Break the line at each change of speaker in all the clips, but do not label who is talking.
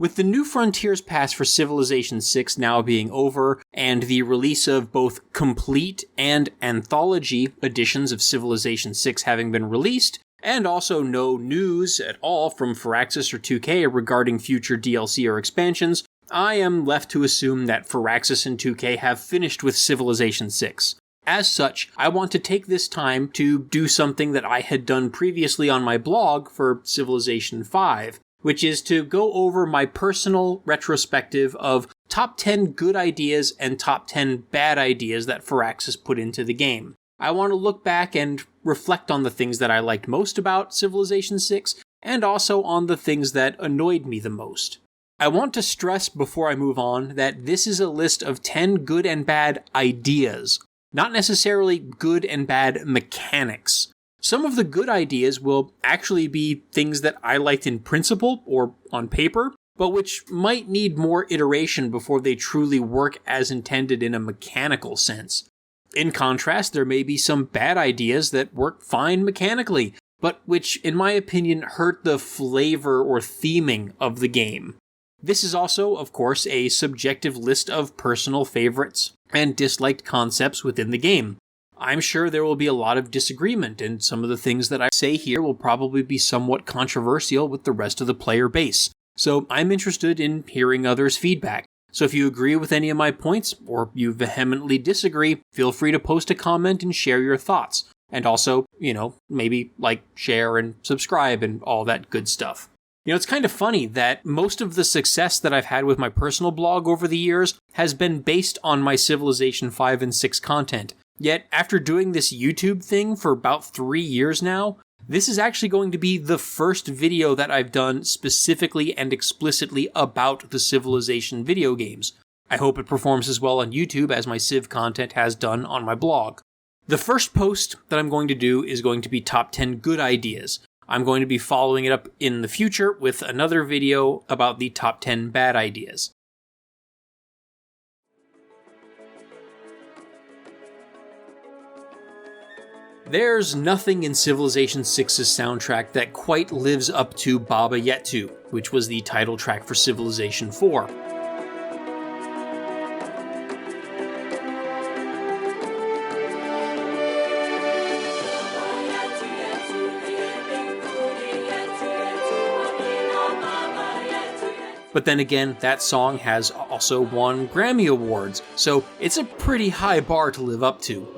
With the New Frontiers Pass for Civilization VI now being over, and the release of both complete and anthology editions of Civilization VI having been released, and also no news at all from Firaxis or 2K regarding future DLC or expansions, I am left to assume that Firaxis and 2K have finished with Civilization VI. As such, I want to take this time to do something that I had done previously on my blog for Civilization V, which is to go over my personal retrospective of top 10 good ideas and top 10 bad ideas that Firaxis put into the game. I want to look back and reflect on the things that I liked most about Civilization VI, and also on the things that annoyed me the most. I want to stress before I move on that this is a list of 10 good and bad ideas, not necessarily good and bad mechanics. Some of the good ideas will actually be things that I liked in principle or on paper, but which might need more iteration before they truly work as intended in a mechanical sense. In contrast, there may be some bad ideas that work fine mechanically, but which, in my opinion, hurt the flavor or theming of the game. This is also, of course, a subjective list of personal favorites and disliked concepts within the game. I'm sure there will be a lot of disagreement, and some of the things that I say here will probably be somewhat controversial with the rest of the player base. So I'm interested in hearing others' feedback. So if you agree with any of my points, or you vehemently disagree, feel free to post a comment and share your thoughts. And also, maybe like, share, and subscribe, and all that good stuff. It's kind of funny that most of the success that I've had with my personal blog over the years has been based on my Civilization 5 and 6 content. Yet, after doing this YouTube thing for about 3 years now, this is actually going to be the first video that I've done specifically and explicitly about the Civilization video games. I hope it performs as well on YouTube as my Civ content has done on my blog. The first post that I'm going to do is going to be top 10 good ideas. I'm going to be following it up in the future with another video about the top 10 bad ideas. There's nothing in Civilization VI's soundtrack that quite lives up to Baba Yetu, which was the title track for Civilization IV. But then again, that song has also won Grammy Awards, so it's a pretty high bar to live up to.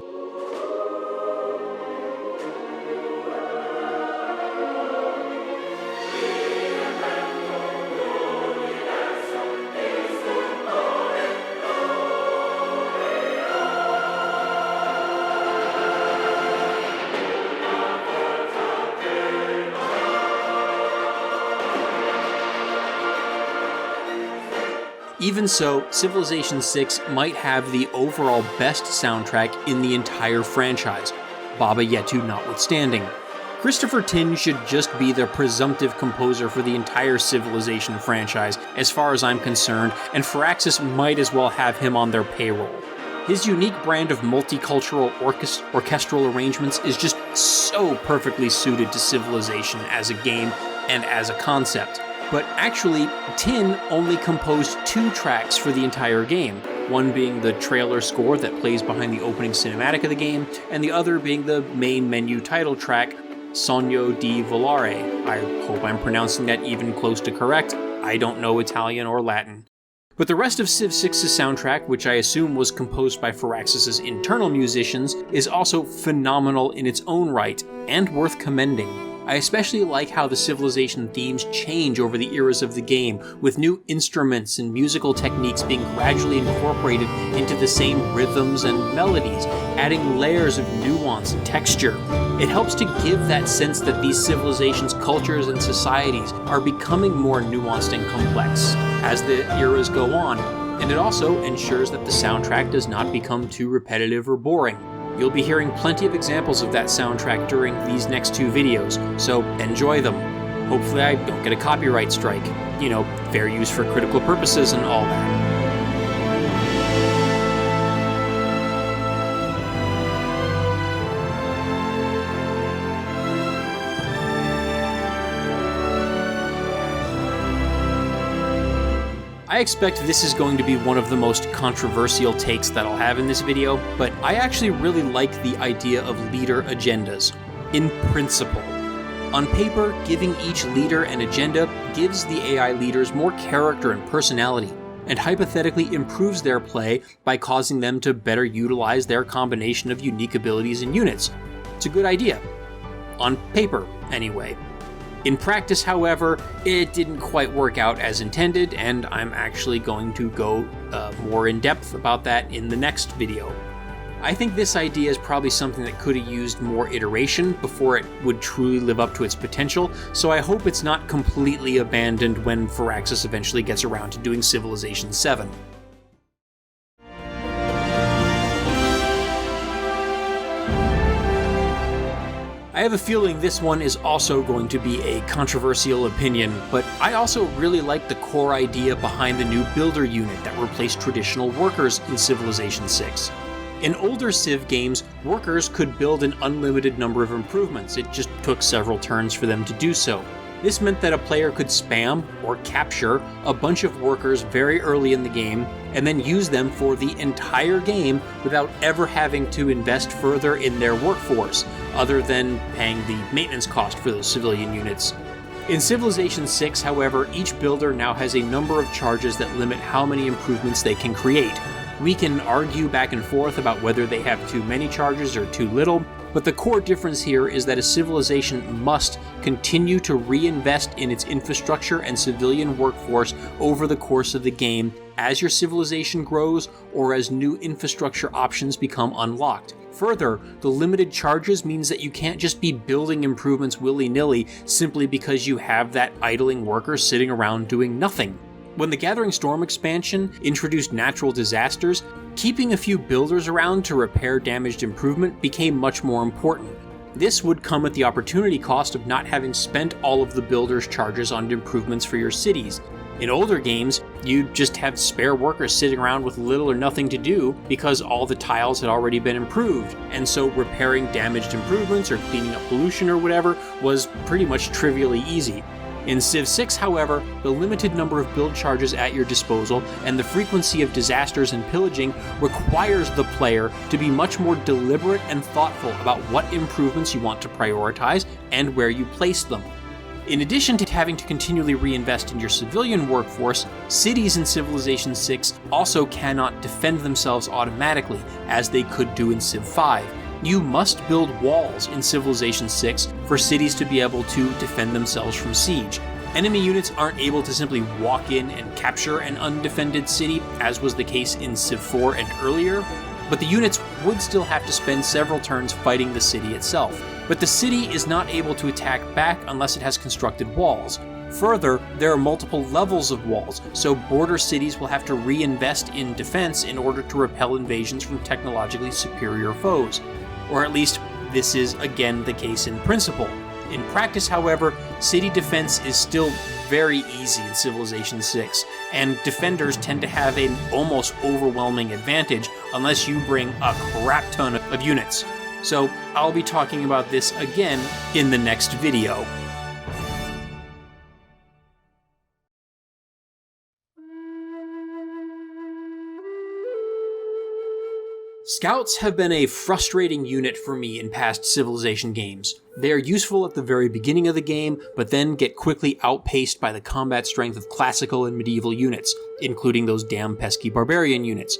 Even so, Civilization VI might have the overall best soundtrack in the entire franchise, Baba Yetu notwithstanding. Christopher Tin should just be the presumptive composer for the entire Civilization franchise, as far as I'm concerned, and Firaxis might as well have him on their payroll. His unique brand of multicultural orchestral arrangements is just so perfectly suited to Civilization as a game and as a concept. But actually, Tin only composed 2 tracks for the entire game, one being the trailer score that plays behind the opening cinematic of the game, and the other being the main menu title track, Sogno di Volare. I hope I'm pronouncing that even close to correct. I don't know Italian or Latin. But the rest of Civ VI's soundtrack, which I assume was composed by Firaxis' internal musicians, is also phenomenal in its own right, and worth commending. I especially like how the Civilization themes change over the eras of the game, with new instruments and musical techniques being gradually incorporated into the same rhythms and melodies, adding layers of nuance and texture. It helps to give that sense that these civilizations' cultures and societies are becoming more nuanced and complex as the eras go on, and it also ensures that the soundtrack does not become too repetitive or boring. You'll be hearing plenty of examples of that soundtrack during these next 2 videos, so enjoy them. Hopefully I don't get a copyright strike. Fair use for critical purposes and all that. I expect this is going to be one of the most controversial takes that I'll have in this video, but I actually really like the idea of leader agendas, in principle. On paper, giving each leader an agenda gives the AI leaders more character and personality, and hypothetically improves their play by causing them to better utilize their combination of unique abilities and units. It's a good idea. On paper, anyway. In practice, however, it didn't quite work out as intended, and I'm actually going to go more in depth about that in the next video. I think this idea is probably something that could have used more iteration before it would truly live up to its potential, so I hope it's not completely abandoned when Firaxis eventually gets around to doing Civilization VII. I have a feeling this one is also going to be a controversial opinion, but I also really like the core idea behind the new builder unit that replaced traditional workers in Civilization VI. In older Civ games, workers could build an unlimited number of improvements. It just took several turns for them to do so. This meant that a player could spam, or capture, a bunch of workers very early in the game, and then use them for the entire game without ever having to invest further in their workforce, other than paying the maintenance cost for those civilian units. In Civilization VI, however, each builder now has a number of charges that limit how many improvements they can create. We can argue back and forth about whether they have too many charges or too little, but the core difference here is that a civilization must continue to reinvest in its infrastructure and civilian workforce over the course of the game as your civilization grows or as new infrastructure options become unlocked. Further, the limited charges means that you can't just be building improvements willy-nilly simply because you have that idling worker sitting around doing nothing. When the Gathering Storm expansion introduced natural disasters, keeping a few builders around to repair damaged improvement became much more important. This would come at the opportunity cost of not having spent all of the builders' charges on improvements for your cities. In older games, you'd just have spare workers sitting around with little or nothing to do because all the tiles had already been improved, and so repairing damaged improvements or cleaning up pollution or whatever was pretty much trivially easy. In Civ VI, however, the limited number of build charges at your disposal and the frequency of disasters and pillaging requires the player to be much more deliberate and thoughtful about what improvements you want to prioritize and where you place them. In addition to having to continually reinvest in your civilian workforce, cities in Civilization VI also cannot defend themselves automatically, as they could do in Civ V. You must build walls in Civilization VI for cities to be able to defend themselves from siege. Enemy units aren't able to simply walk in and capture an undefended city, as was the case in Civ IV and earlier, but the units would still have to spend several turns fighting the city itself. But the city is not able to attack back unless it has constructed walls. Further, there are multiple levels of walls, so border cities will have to reinvest in defense in order to repel invasions from technologically superior foes. Or at least, this is again the case in principle. In practice, however, city defense is still very easy in Civilization VI, and defenders tend to have an almost overwhelming advantage unless you bring a crap ton of units. So I'll be talking about this again in the next video. Scouts have been a frustrating unit for me in past Civilization games. They are useful at the very beginning of the game, but then get quickly outpaced by the combat strength of classical and medieval units, including those damn pesky Barbarian units.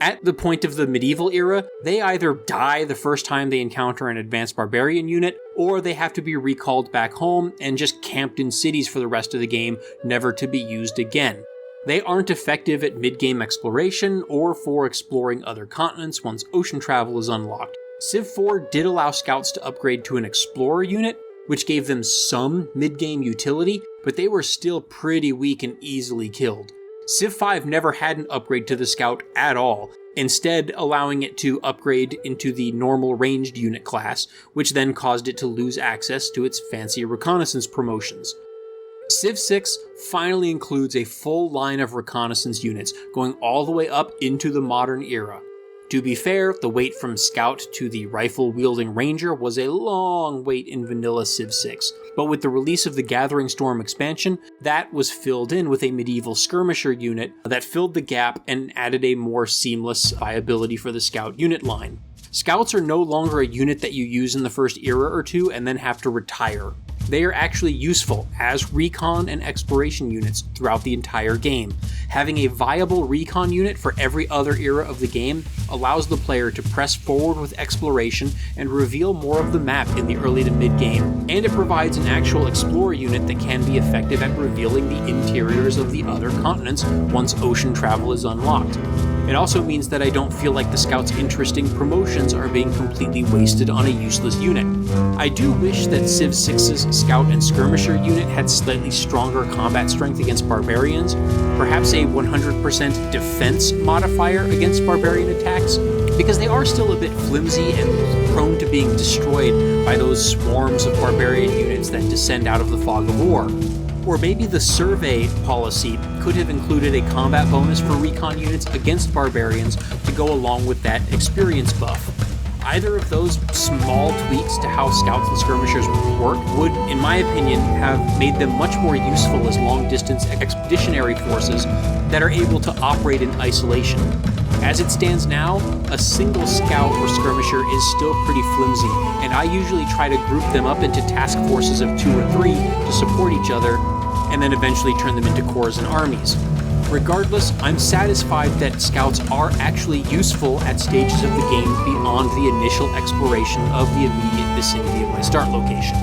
At the point of the medieval era, they either die the first time they encounter an advanced Barbarian unit, or they have to be recalled back home and just camped in cities for the rest of the game, never to be used again. They aren't effective at mid-game exploration or for exploring other continents once ocean travel is unlocked. Civ IV did allow scouts to upgrade to an explorer unit, which gave them some mid-game utility, but they were still pretty weak and easily killed. Civ V never had an upgrade to the scout at all, instead allowing it to upgrade into the normal ranged unit class, which then caused it to lose access to its fancy reconnaissance promotions. Civ VI finally includes a full line of reconnaissance units, going all the way up into the modern era. To be fair, the wait from Scout to the rifle-wielding Ranger was a long wait in vanilla Civ VI, But with the release of the Gathering Storm expansion, that was filled in with a medieval skirmisher unit that filled the gap and added a more seamless viability for the scout unit line. Scouts are no longer a unit that you use in the first era or two and then have to retire. They are actually useful as recon and exploration units throughout the entire game. Having a viable recon unit for every other era of the game allows the player to press forward with exploration and reveal more of the map in the early to mid game, and it provides an actual explorer unit that can be effective at revealing the interiors of the other continents once ocean travel is unlocked. It also means that I don't feel like the Scouts' interesting promotions are being completely wasted on a useless unit. I do wish that Civ VI's Scout and Skirmisher unit had slightly stronger combat strength against Barbarians, perhaps a 100% defense modifier against Barbarian attacks, because they are still a bit flimsy and prone to being destroyed by those swarms of Barbarian units that descend out of the fog of war. Or maybe the survey policy could have included a combat bonus for recon units against barbarians to go along with that experience buff. Either of those small tweaks to how scouts and skirmishers work would, in my opinion, have made them much more useful as long-distance expeditionary forces that are able to operate in isolation. As it stands now, a single scout or skirmisher is still pretty flimsy, and I usually try to group them up into task forces of 2 or 3 to support each other, and then eventually turn them into corps and armies. Regardless, I'm satisfied that scouts are actually useful at stages of the game beyond the initial exploration of the immediate vicinity of my start location.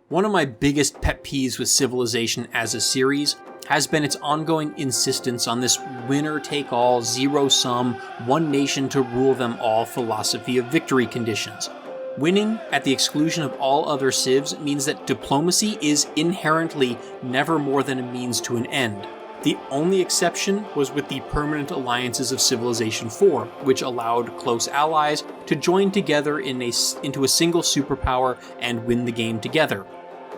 One of my biggest pet peeves with Civilization as a series has been its ongoing insistence on this winner-take-all, zero-sum, one-nation-to-rule-them-all philosophy of victory conditions. Winning at the exclusion of all other civs means that diplomacy is inherently never more than a means to an end. The only exception was with the permanent alliances of Civilization IV, which allowed close allies to join together into a single superpower and win the game together.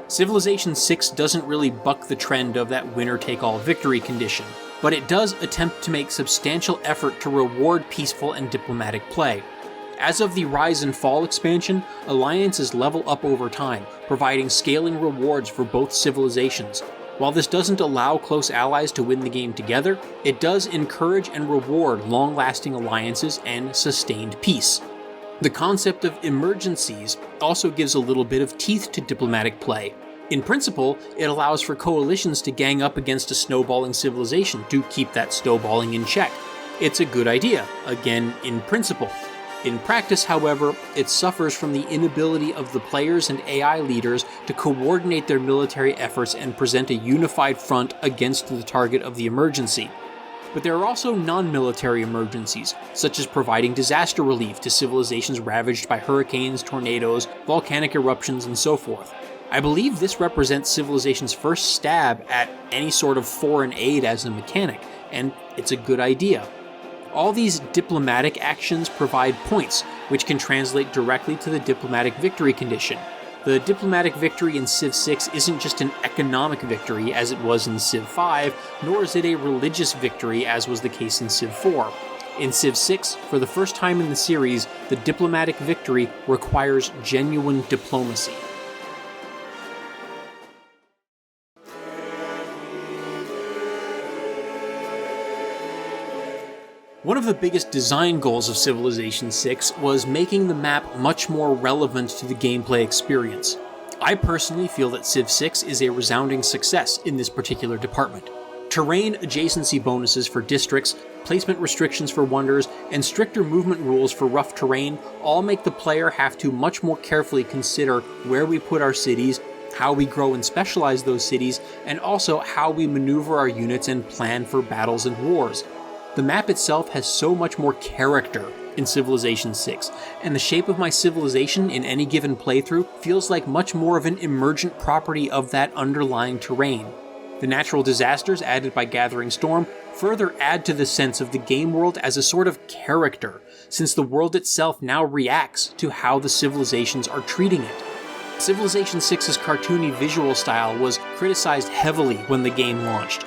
Civilization VI doesn't really buck the trend of that winner-take-all victory condition, but it does attempt to make substantial effort to reward peaceful and diplomatic play. As of the Rise and Fall expansion, alliances level up over time, providing scaling rewards for both civilizations. While this doesn't allow close allies to win the game together, it does encourage and reward long-lasting alliances and sustained peace. The concept of emergencies also gives a little bit of teeth to diplomatic play. In principle, it allows for coalitions to gang up against a snowballing civilization to keep that snowballing in check. It's a good idea, again, in principle. In practice, however, it suffers from the inability of the players and AI leaders to coordinate their military efforts and present a unified front against the target of the emergency. But there are also non-military emergencies, such as providing disaster relief to civilizations ravaged by hurricanes, tornadoes, volcanic eruptions, and so forth. I believe this represents Civilization's first stab at any sort of foreign aid as a mechanic, and it's a good idea. All these diplomatic actions provide points, which can translate directly to the diplomatic victory condition. The diplomatic victory in Civ VI isn't just an economic victory as it was in Civ V, nor is it a religious victory as was the case in Civ IV. In Civ VI, for the first time in the series, the diplomatic victory requires genuine diplomacy. One of the biggest design goals of Civilization VI was making the map much more relevant to the gameplay experience. I personally feel that Civ VI is a resounding success in this particular department. Terrain adjacency bonuses for districts, placement restrictions for wonders, and stricter movement rules for rough terrain all make the player have to much more carefully consider where we put our cities, how we grow and specialize those cities, and also how we maneuver our units and plan for battles and wars. The map itself has so much more character in Civilization VI, and the shape of my civilization in any given playthrough feels like much more of an emergent property of that underlying terrain. The natural disasters added by Gathering Storm further add to the sense of the game world as a sort of character, since the world itself now reacts to how the civilizations are treating it. Civilization VI's cartoony visual style was criticized heavily when the game launched,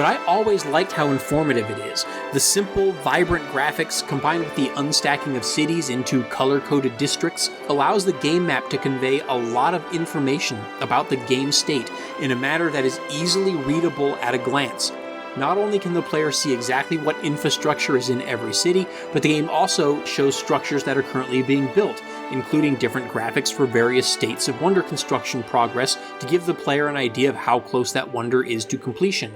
but I always liked how informative it is. The simple, vibrant graphics combined with the unstacking of cities into color-coded districts allows the game map to convey a lot of information about the game state in a manner that is easily readable at a glance. Not only can the player see exactly what infrastructure is in every city, but the game also shows structures that are currently being built, including different graphics for various states of wonder construction progress to give the player an idea of how close that wonder is to completion.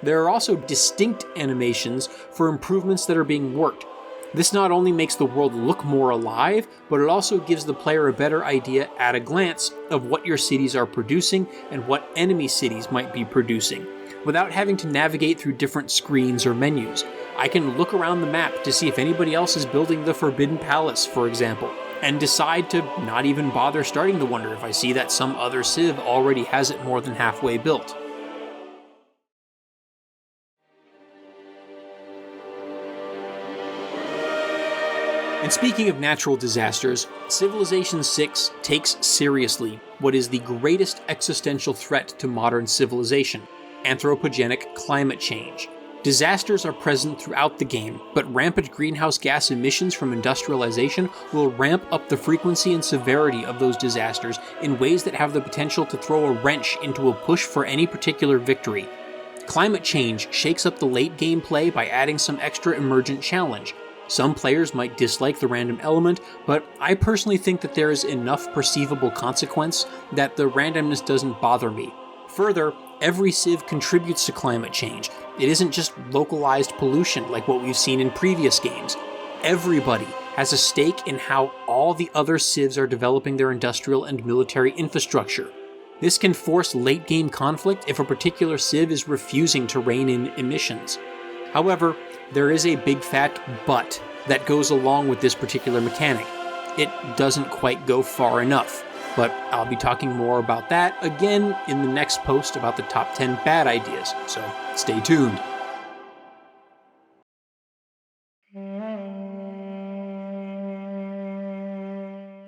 There are also distinct animations for improvements that are being worked. This not only makes the world look more alive, but it also gives the player a better idea at a glance of what your cities are producing and what enemy cities might be producing, without having to navigate through different screens or menus. I can look around the map to see if anybody else is building the Forbidden Palace, for example, and decide to not even bother starting the wonder if I see that some other civ already has it more than halfway built. And speaking of natural disasters, Civilization VI takes seriously what is the greatest existential threat to modern civilization: anthropogenic climate change. Disasters are present throughout the game, but rampant greenhouse gas emissions from industrialization will ramp up the frequency and severity of those disasters in ways that have the potential to throw a wrench into a push for any particular victory. Climate change shakes up the late game play by adding some extra emergent challenge. Some players might dislike the random element, but I personally think that there is enough perceivable consequence that the randomness doesn't bother me. Further, every civ contributes to climate change. It isn't just localized pollution like what we've seen in previous games. Everybody has a stake in how all the other civs are developing their industrial and military infrastructure. This can force late-game conflict if a particular civ is refusing to rein in emissions. However, there is a big fat but that goes along with this particular mechanic. It doesn't quite go far enough, but I'll be talking more about that again in the next post about the top 10 bad ideas, so stay tuned.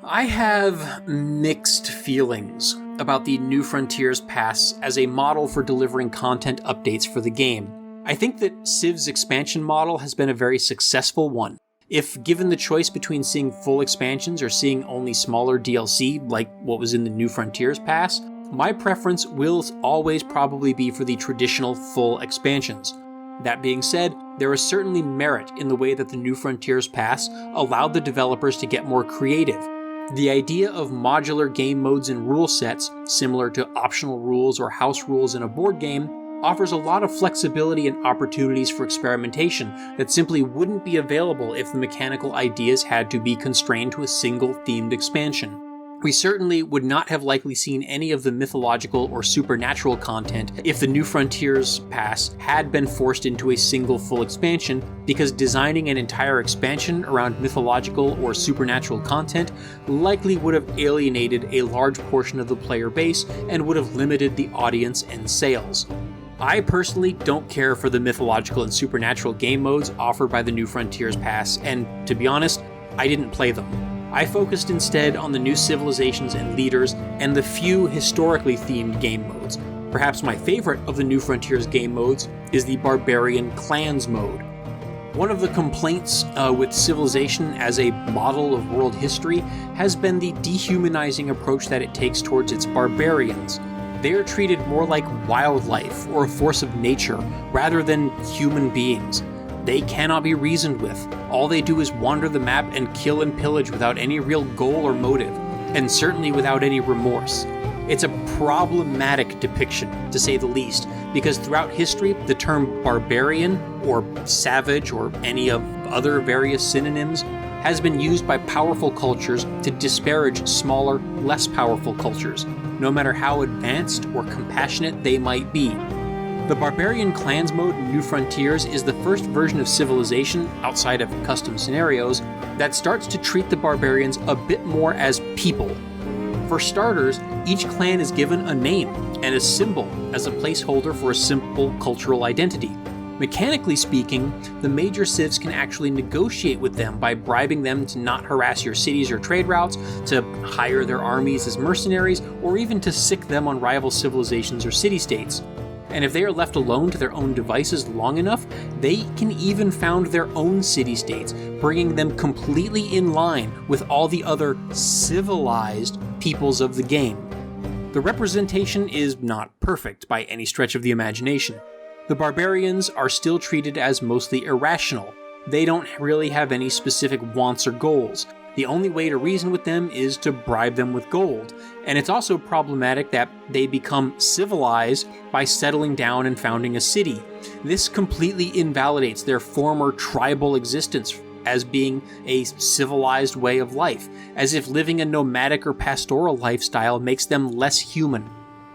I have mixed feelings about the New Frontiers Pass as a model for delivering content updates for the game. I think that Civ's expansion model has been a very successful one. If given the choice between seeing full expansions or seeing only smaller DLC, like what was in the New Frontiers Pass, my preference will always probably be for the traditional full expansions. That being said, there is certainly merit in the way that the New Frontiers Pass allowed the developers to get more creative. The idea of modular game modes and rule sets, similar to optional rules or house rules in a board game, offers a lot of flexibility and opportunities for experimentation that simply wouldn't be available if the mechanical ideas had to be constrained to a single themed expansion. We certainly would not have likely seen any of the mythological or supernatural content if the New Frontiers Pass had been forced into a single full expansion, because designing an entire expansion around mythological or supernatural content likely would have alienated a large portion of the player base and would have limited the audience and sales. I personally don't care for the mythological and supernatural game modes offered by the New Frontiers Pass, and to be honest, I didn't play them. I focused instead on the new civilizations and leaders and the few historically themed game modes. Perhaps my favorite of the New Frontiers game modes is the Barbarian Clans mode. One of the complaints with Civilization as a model of world history has been the dehumanizing approach that it takes towards its barbarians. They are treated more like wildlife or a force of nature rather than human beings. They cannot be reasoned with. All they do is wander the map and kill and pillage without any real goal or motive, and certainly without any remorse. It's a problematic depiction, to say the least, because throughout history, the term barbarian, or savage, or any of other various synonyms, has been used by powerful cultures to disparage smaller, less powerful cultures, no matter how advanced or compassionate they might be. The Barbarian Clans mode in New Frontiers is the first version of Civilization, outside of custom scenarios, that starts to treat the barbarians a bit more as people. For starters, each clan is given a name and a symbol as a placeholder for a simple cultural identity. Mechanically speaking, the major civs can actually negotiate with them by bribing them to not harass your cities or trade routes, to hire their armies as mercenaries, or even to sick them on rival civilizations or city-states. and if they are left alone to their own devices long enough, they can even found their own city-states, bringing them completely in line with all the other civilized peoples of the game. The representation is not perfect by any stretch of the imagination. The barbarians are still treated as mostly irrational. They don't really have any specific wants or goals. The only way to reason with them is to bribe them with gold, and it's also problematic that they become civilized by settling down and founding a city. This completely invalidates their former tribal existence as being a civilized way of life, as if living a nomadic or pastoral lifestyle makes them less human.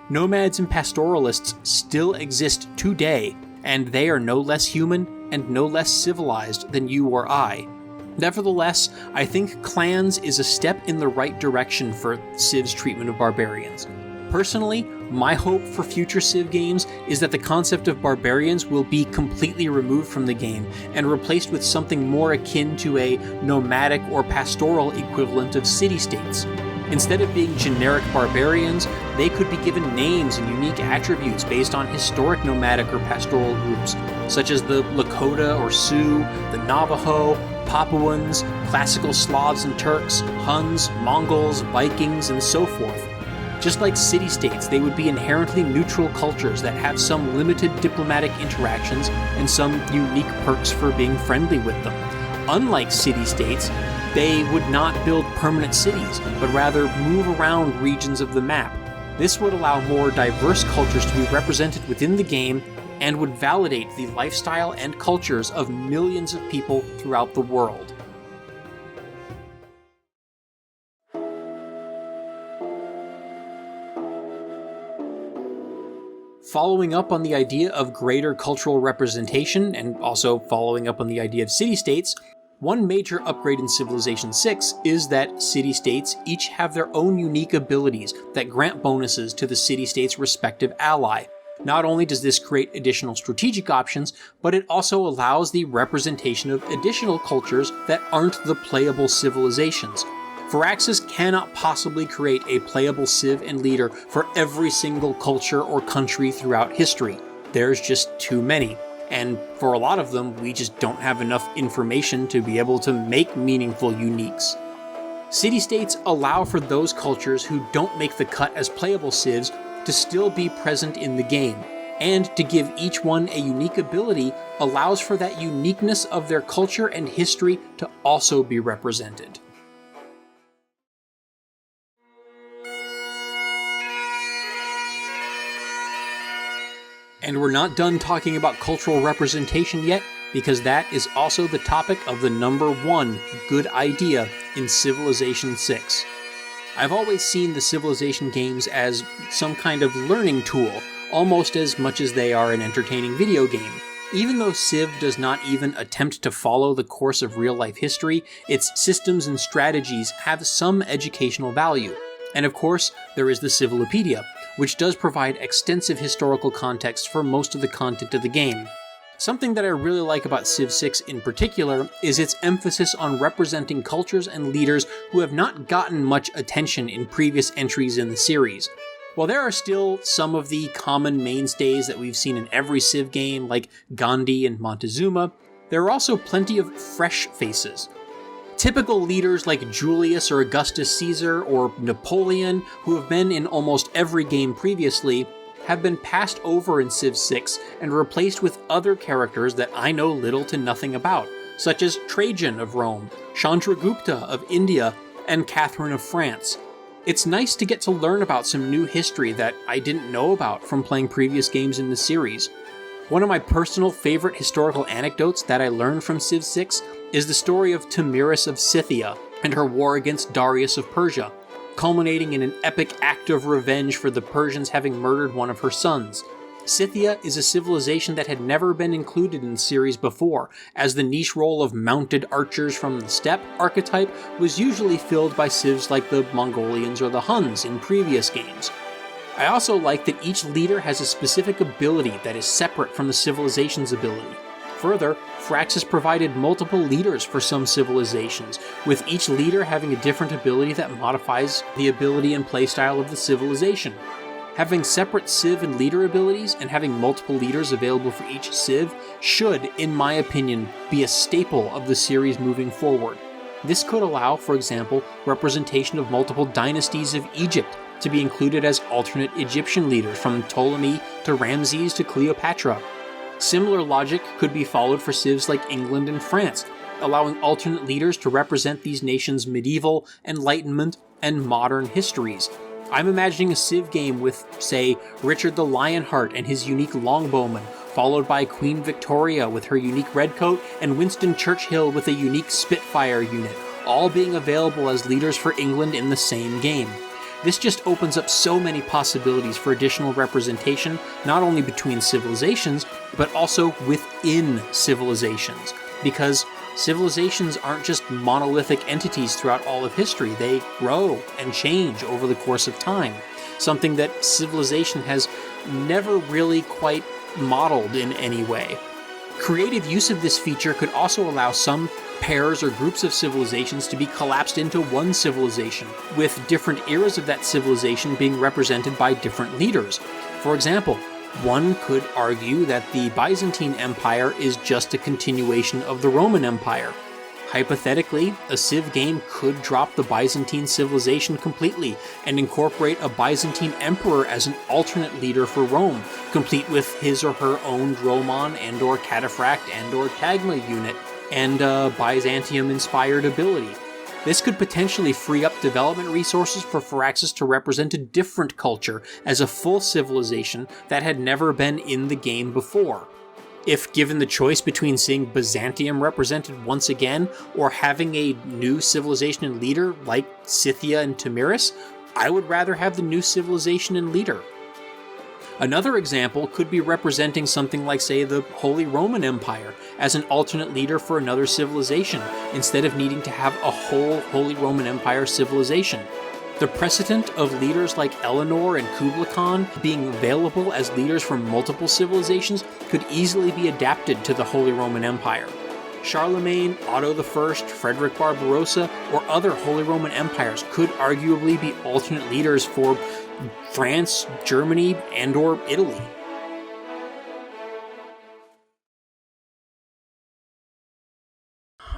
Nomads and pastoralists still exist today, and they are no less human and no less civilized than you or I. Nevertheless, I think clans is a step in the right direction for Civ's treatment of barbarians. Personally, my hope for future Civ games is that the concept of barbarians will be completely removed from the game and replaced with something more akin to a nomadic or pastoral equivalent of city-states. Instead of being generic barbarians, they could be given names and unique attributes based on historic nomadic or pastoral groups, such as the Lakota or Sioux, the Navajo, Papuans, classical Slavs and Turks, Huns, Mongols, Vikings, and so forth. Just like city-states, they would be inherently neutral cultures that have some limited diplomatic interactions and some unique perks for being friendly with them. Unlike city-states, they would not build permanent cities, but rather move around regions of the map. This would allow more diverse cultures to be represented within the game and would validate the lifestyle and cultures of millions of people throughout the world. Following up on the idea of greater cultural representation, and also following up on the idea of city-states, one major upgrade in Civilization VI is that city-states each have their own unique abilities that grant bonuses to the city-state's respective ally. Not only does this create additional strategic options, but it also allows the representation of additional cultures that aren't the playable civilizations. Firaxis cannot possibly create a playable civ and leader for every single culture or country throughout history. There's just too many. And for a lot of them, we just don't have enough information to be able to make meaningful uniques. City-states allow for those cultures who don't make the cut as playable civs to still be present in the game, and to give each one a unique ability allows for that uniqueness of their culture and history to also be represented. And we're not done talking about cultural representation yet, because that is also the topic of the #1 good idea in Civilization VI. I've always seen the Civilization games as some kind of learning tool, almost as much as they are an entertaining video game. Even though Civ does not even attempt to follow the course of real-life history, its systems and strategies have some educational value. And of course, there is the Civilopedia, which does provide extensive historical context for most of the content of the game. Something that I really like about Civ VI in particular is its emphasis on representing cultures and leaders who have not gotten much attention in previous entries in the series. While there are still some of the common mainstays that we've seen in every Civ game, like Gandhi and Montezuma, there are also plenty of fresh faces. Typical leaders like Julius or Augustus Caesar or Napoleon, who have been in almost every game previously, have been passed over in Civ VI and replaced with other characters that I know little to nothing about, such as Trajan of Rome, Chandragupta of India, and Catherine of France. It's nice to get to learn about some new history that I didn't know about from playing previous games in the series. One of my personal favorite historical anecdotes that I learned from Civ VI is the story of Tamiris of Scythia and her war against Darius of Persia, culminating in an epic act of revenge for the Persians having murdered one of her sons. Scythia is a civilization that had never been included in the series before, as the niche role of mounted archers from the steppe archetype was usually filled by civs like the Mongolians or the Huns in previous games. I also like that each leader has a specific ability that is separate from the civilization's ability. Further, Firaxis provided multiple leaders for some civilizations, with each leader having a different ability that modifies the ability and playstyle of the civilization. Having separate civ and leader abilities and having multiple leaders available for each civ should, in my opinion, be a staple of the series moving forward. This could allow, for example, representation of multiple dynasties of Egypt to be included as alternate Egyptian leaders, from Ptolemy to Ramses to Cleopatra. Similar logic could be followed for civs like England and France, allowing alternate leaders to represent these nations' medieval, Enlightenment, and modern histories. I'm imagining a civ game with, say, Richard the Lionheart and his unique longbowman, followed by Queen Victoria with her unique redcoat, and Winston Churchill with a unique Spitfire unit, all being available as leaders for England in the same game. This just opens up so many possibilities for additional representation, not only between civilizations, but also within civilizations. Because civilizations aren't just monolithic entities throughout all of history, they grow and change over the course of time. Something that civilization has never really quite modeled in any way. Creative use of this feature could also allow some pairs or groups of civilizations to be collapsed into one civilization, with different eras of that civilization being represented by different leaders. For example, one could argue that the Byzantine Empire is just a continuation of the Roman Empire. Hypothetically, a civ game could drop the Byzantine civilization completely and incorporate a Byzantine emperor as an alternate leader for Rome, complete with his or her own Dromon and/or Cataphract and/or Tagma unit, and Byzantium-inspired ability. This could potentially free up development resources for Firaxis to represent a different culture as a full civilization that had never been in the game before. If given the choice between seeing Byzantium represented once again or having a new civilization and leader like Scythia and Tamiris, I would rather have the new civilization and leader. Another example could be representing something like, say, the Holy Roman Empire as an alternate leader for another civilization, instead of needing to have a whole Holy Roman Empire civilization. The precedent of leaders like Eleanor and Kublai Khan being available as leaders for multiple civilizations could easily be adapted to the Holy Roman Empire. Charlemagne, Otto I, Frederick Barbarossa, or other Holy Roman Empires could arguably be alternate leaders for France, Germany, and/or Italy.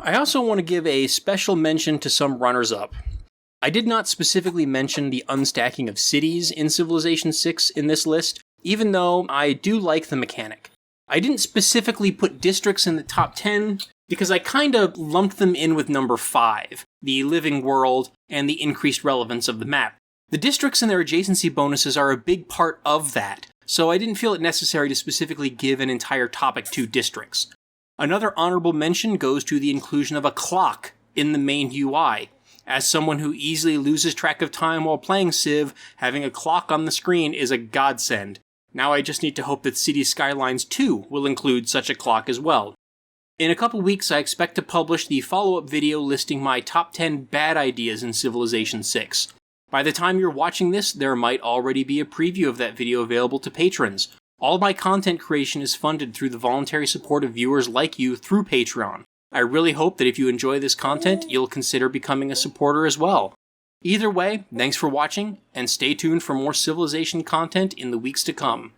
I also want to give a special mention to some runners-up. I did not specifically mention the unstacking of cities in Civilization VI in this list, even though I do like the mechanic. I didn't specifically put districts in the top 10 because I kinda lumped them in with number 5, the living world and the increased relevance of the map. The districts and their adjacency bonuses are a big part of that, so I didn't feel it necessary to specifically give an entire topic to districts. Another honorable mention goes to the inclusion of a clock in the main UI. As someone who easily loses track of time while playing Civ, having a clock on the screen is a godsend. Now I just need to hope that Cities Skylines 2 will include such a clock as well. In a couple weeks, I expect to publish the follow-up video listing my top 10 bad ideas in Civilization VI. By the time you're watching this, there might already be a preview of that video available to patrons. All my content creation is funded through the voluntary support of viewers like you through Patreon. I really hope that if you enjoy this content, you'll consider becoming a supporter as well. Either way, thanks for watching, and stay tuned for more Civilization content in the weeks to come.